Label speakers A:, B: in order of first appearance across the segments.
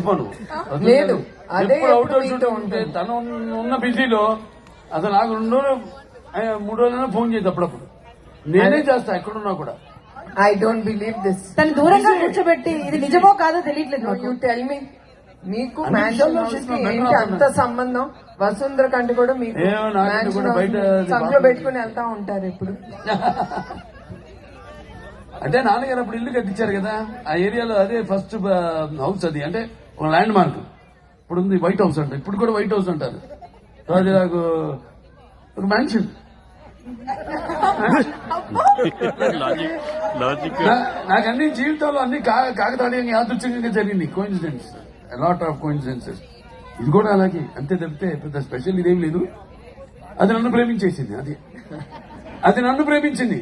A: మర్చిపోను.
B: లేదు అదే
A: ఎప్పుడు అవుట్
B: ఎప్పుడు
A: హౌస్
B: మీతో
A: ఉంటే
B: ఉంటుంది.
A: తను ఉన్న బిజీలో అసలు నాకు 2 రోజులు 3 రోజులైనా ఫోన్ చేయదు. అప్పుడప్పుడు నేనే చేస్తా ఎక్కడున్నా కూడా.
B: I don't believe this.
C: తను దూరంగా కూర్చోబెట్టి ఇది నిజమో కాదో తెలియట్లేదు
B: యూ టెల్ మీ, మీకు
A: అన్ని
B: మ్యాన్షన్
A: విషయాల్లో
B: హౌస్ కి
A: she's
B: ఏంటి
A: better
B: అంత సంబంధం? వసుంధర కంటే కూడా మీకు
A: ఏమో నాకంటే
B: మ్యాన్షన్
A: కూడా బయట
B: హౌస్ సంఖ్యలో పెట్టుకుని వెళ్తా ఉంటారు ఇప్పుడు.
A: అంటే నాన్నగారు అప్పుడు ఇల్లు కట్టించారు కదా ఆ ఏరియాలో. అదే ఫస్ట్ హౌస్ అది, అంటే ఒక ల్యాండ్ మార్క్. ఇప్పుడు ఉంది వైట్ హౌస్ అంట, ఇప్పుడు కూడా వైట్ హౌస్ అంటారు. సో అది నాకు ఒక మ్యాన్షన్. నాకు అన్ని జీవితంలో అన్ని కాకతాళీయంగా యాదృచ్ఛికంగా జరిగింది. Coincidence, lot of coincidences. ఇది కూడా అలాగే, అంతే తప్పితే పెద్ద స్పెషల్ ఇదేం లేదు. అది నన్ను ప్రేమించేసింది. అది నన్ను ప్రేమించింది.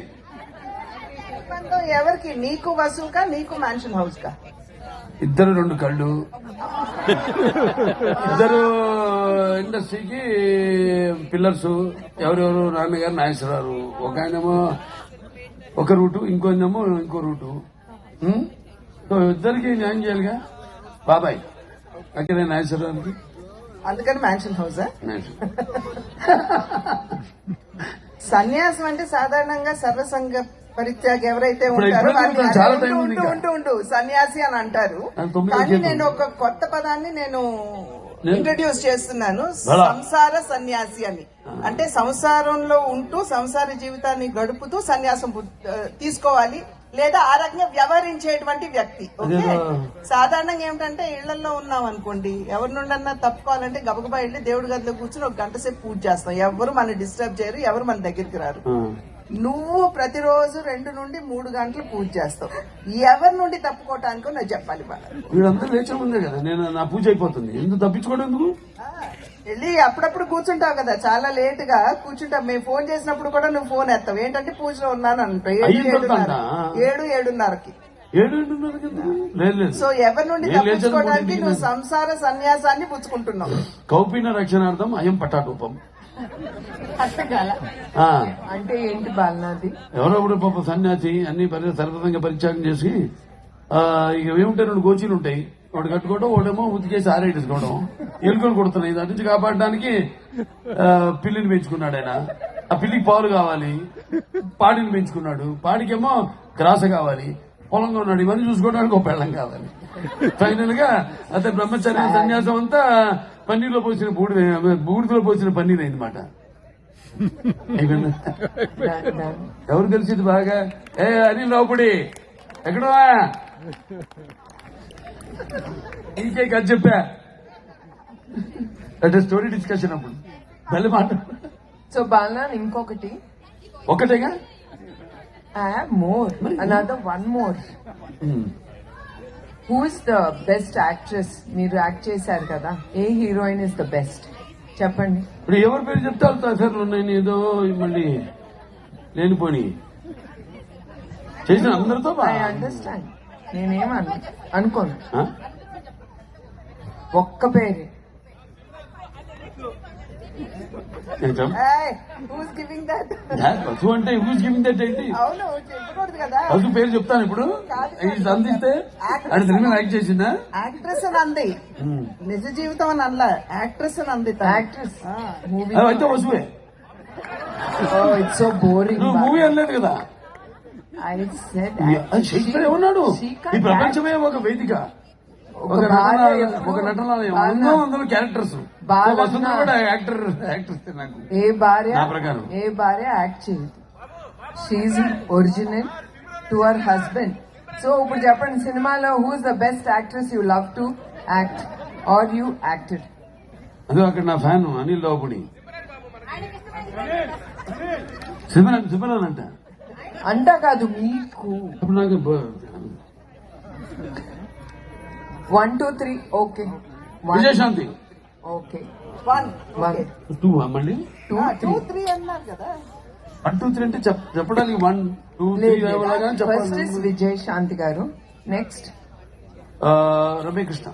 D: ఎవరికి? నీకు వసూకా, నీకు మ్యాన్షన్ హౌస్ కా?
A: ఇద్దరు 2 కళ్ళు, ఇద్దరు ఇండస్ట్రీకి పిల్లర్స్. ఎవరెవరు? నాన్నగారు నాగేశ్వరరావు, ఒక ఆయనేమో ఒక రూటు, ఇంకోనేమో ఇంకో రూటు. సో ఇద్దరికి న్యాయం చేయాలిగా. బాబాయ్ అక్కడే నాగేశ్వరరావుకి,
D: అందుకని మ్యాన్షన్ హౌసా?
A: నాగేశ్వర.
D: సన్యాసం అంటే సాధారణంగా సర్వసంగ పరిత్యాగ ఎవరైతే
A: ఇప్పుడు
D: ఉంటారో
A: ఇప్పుడు
D: వాళ్ళని
A: చాలా
D: అదే
A: టైం ఉంది ఇంకా.
D: ఉంటూ సన్యాసి అని అంటారు.
A: అది 9
D: కానీ
A: చెప్పు.
D: నేను ఒక కొత్త పదాన్ని నేను ఇంట్రడ్యూస్ చేస్తున్నాను,
A: అలా.
D: సంసార సన్యాసి అని. అంటే సంసారంలో ఉంటూ సంసార జీవితాన్ని గడుపుతూ సన్యాసం తీసుకోవాలి, లేదా ఆ రకంగా వ్యవహరించేటువంటి వ్యక్తి. ఓకే, సాధారణంగా ఏమిటంటే ఇళ్లలో ఉన్నాం అనుకోండి, ఎవరి నుండన్నా తప్పుకోవాలంటే గబగబా వెళ్ళి దేవుడి గదిలో కూర్చొని 1 గంట సేపు పూజ చేస్తాం. ఎవరు మన డిస్టర్బ్ చేయరు, ఎవరు మన దగ్గరికి రారు. నువ్వు ప్రతిరోజు 2 నుండి 3 గంటలు పూజ చేస్తావు. ఎవరి నుండి తప్పుకోవటానికో నాకు చెప్పాలి.
A: వీళ్ళందరూ లేచే ముందే కదా నేను నా పూజ అయిపోతుంది. ఎందుకు తప్పించుకోవడం ఎందుకు?
D: వెళ్ళి అప్పుడప్పుడు కూర్చుంటావు కదా, చాలా లేట్ గా కూర్చుంటావు. మేము ఫోన్ చేసినప్పుడు కూడా నువ్వు ఫోన్ ఎత్తావు. ఏంటంటే పూజలో ఉన్నాను అంటావు. 7:30కి.
A: 7:30 లేదు.
D: సో ఎవరి నుండి తప్పించుకోవడానికి నువ్వు సంసార సన్యాసాన్ని పుచ్చుకుంటున్నావు.
A: కౌపీన రక్షణార్థం అయం పటాటోపం.
B: అంటే ఏంటి బాలనాది?
A: ఎవరో పాప సన్యాసి అన్ని సర్వతంగా పరిత్యాగం చేసి ఇక ఏముంటాయి 2 గోచీలు ఉంటాయి. ఒకటి కట్టుకోవడం, ఒకటేమో ఉతికేసి ఆరేసుకోవడం. ఎలుకలు కొడుతున్నాయి. దాని నుంచి కాపాడడానికి పిల్లిని పెంచుకున్నాడు ఆయన. ఆ పిల్లికి పాలు కావాలి. పాడిని పెంచుకున్నాడు. పాడికేమో గ్రాస కావాలి. పొలంగా ఉన్నాడు. ఇవన్నీ చూసుకోవడానికి ఒక పెళ్ళం కావాలి. ఫైనల్ గా అతని బ్రహ్మచర్య సన్యాసం అంతా పన్నీర్లో పోసిన బూడిదలో పోసిన పన్నీర్ అయిందన్నమాట. ఎవరు తెలిసింది బాగా? అనిల్ రావుపడి ఎక్కడో ఇంకే కథ చెప్పా. అంటే స్టోరీ డిస్కషన్ అప్పుడు మళ్ళీ మాట.
B: సో బాలనా ఇంకొకటి
A: ఒకటేగా.
B: I have more. Another one more. Who is the best actress? మీరు యాక్ట్ చేశారు కదా, ఏ హీరోయిన్ ఇస్ ద బెస్ట్ చెప్పండి.
A: ఇప్పుడు ఎవరి పేరు చెప్తే సార్ నేను ఏదో మళ్ళీ లేనిపోని చేసిన అందరితో.
B: ఐ అండర్స్టాండ్, నేనేం అనుకోను. ఒక్క పేరు
A: పశు అంటే హూస్ గివింగ్ దట్ ఏంటి?
D: అవును, చెప్పకూడదు కదా.
A: పశు పేరు చెప్తాను ఇప్పుడు. ఇది అందిస్తే అది సినిమా యాక్ట్ చేసిందా?
D: యాక్ట్రెస్ అని అంది, నిజ జీవితం అని అనలా. యాక్ట్రెస్ అని అంది.
B: యాక్ట్రెస్
A: అయితే పశువే.
B: It's so boring.
A: నువ్వు మూవీ అనలేదు కదా.
B: I said
A: షేక్స్పియర్ ఏమన్నాడు? ఈ ప్రపంచమే ఒక వేదిక, ఒక నటనాలయం. అందులో క్యారెక్టర్స్. వసుంధర కూడా యాక్ట్రెస్. నాకు
B: ఏ భార్య
A: నా ప్రకారం
B: ఏ భార్య యాక్ట్ చేయదు. షీఈ్ original to our husband. So ఇప్పుడు చెప్పండి, సినిమాలో who is the best actress you love to act or you acted?
A: అదే అక్కడ నా ఫ్యాన్ అనిల్ రావుపడి. సిమరన్
B: అంట కాదు మీకు.
A: ఇప్పుడు నాకు
B: 1 2 3 ఓకే.
A: విజయశాంతి
B: ఓకే.
D: 1
A: 2 మళ్ళీ
D: 2 3 అన్నారు కదా.
A: 1 2 3 అంటే చెప్పడానికి 1 2 3
B: ఫస్ట్ ఇస్ విజయశాంతి గారు, నెక్స్ట్
A: రమ్యకృష్ణ.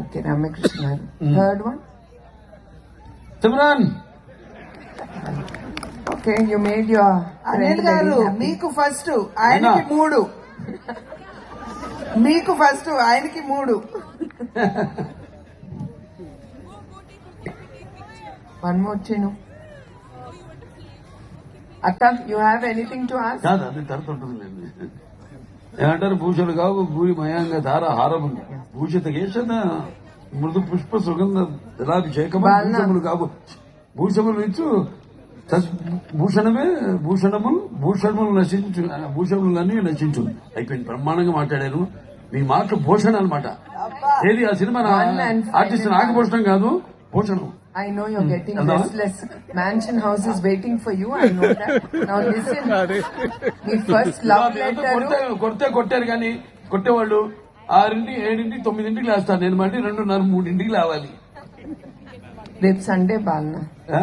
B: ఓకే, రమ్యకృష్ణ గారు. Third one
A: Simran.
B: Okay, you made your
D: Anil గారు మీకు ఫస్ట్, ఆయనకి 3. మీకు ఫస్ట్, ఆయనకి 3.
B: One more, Chinu. Akka, you have anything to ask?
A: కాదు అది తరత ఉంటుందిలేండి. ఏమంటారు భూషలు కావు భూరి మయాంగ ధార హారము భూషిత కేశన మృదు పుష్ప సుగంధ జలాభిషేకము
B: బాలన.
A: భూషములు కావు భూషములు ఇచ్చు భూషణమే భూషణములు నశించు భూషణములన్నీ నశించు అయిపోయింది. బ్రహ్మాండంగా మాట్లాడారు. మీ మాటలు భూషణ అనమాట. ఏది ఆ cinema
B: One and
A: artist Nagabhushanam కాదు Bhushanam.
B: I know you're getting
A: Hello?
B: restless. Mansion house is waiting for you. I know that. Now listen. The first love letter.
A: కొట్టారు కానీ కొట్టేవాళ్ళు 6, 7, 9 లేస్తారు. నేను మళ్ళీ 2:30, 3 లేవాలి.
B: రేపు సండే బాలన.
A: ఆ?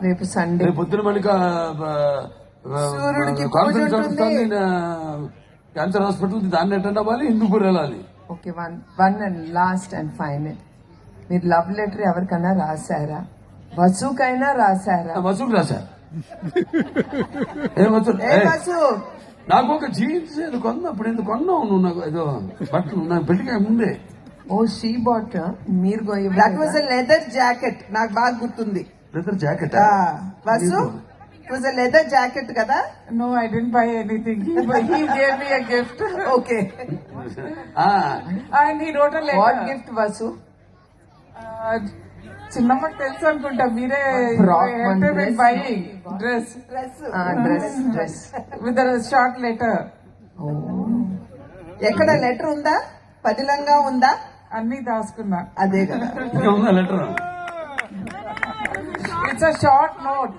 B: రేపు సండే.
A: రేపు పొద్దున మళ్ళీ
B: సూర్యుడికి పూజ
A: కాన్ఫరెన్స్
B: ఉంటుంది.
A: క్యాన్సర్ హాస్పిటల్ దాన్ని అటెండ్ అవ్వాలి. హిందూపూర్ వెళ్ళాలి.
B: Okay, one and last and final. మీరు లవ్ లెటర్ ఎవరికైనా రాశారా? వసుకైనా రాశారా?
A: వసూలు రాశా ఏం వసూలు
D: ఏ బస్సు
A: నాకు ఒక జీన్స్ ఏదో కొన్నా. అప్పుడు ఎందుకు కొన్నావు నువ్వు? నాకు ఏదో బట్టలు నాకు పెళ్లిగా ముందే.
B: ఓ షీ బాట్ మీరు
D: that was a leather jacket. నాకు బాగా గుర్తుంది.
A: Leather jacket
D: bus it was a leather jacket కదా.
C: No, I didn't buy anything. He gave me a gift.
D: Okay
C: And he wrote a
B: what
C: letter.
B: Gift Vasu?
C: చిన్నమ్మకి తెలుసు అనుకుంటా. మీరే
B: Frock, one dress.
C: Buying dress
B: dress.
C: With short letter.
D: ఎక్కడ letter ఉందా? పదిలంగా ఉందా?
C: అన్ని దాచుకున్నా.
D: అదే కదా.
A: ఇంకా ఉందా letter?
C: It's a short note.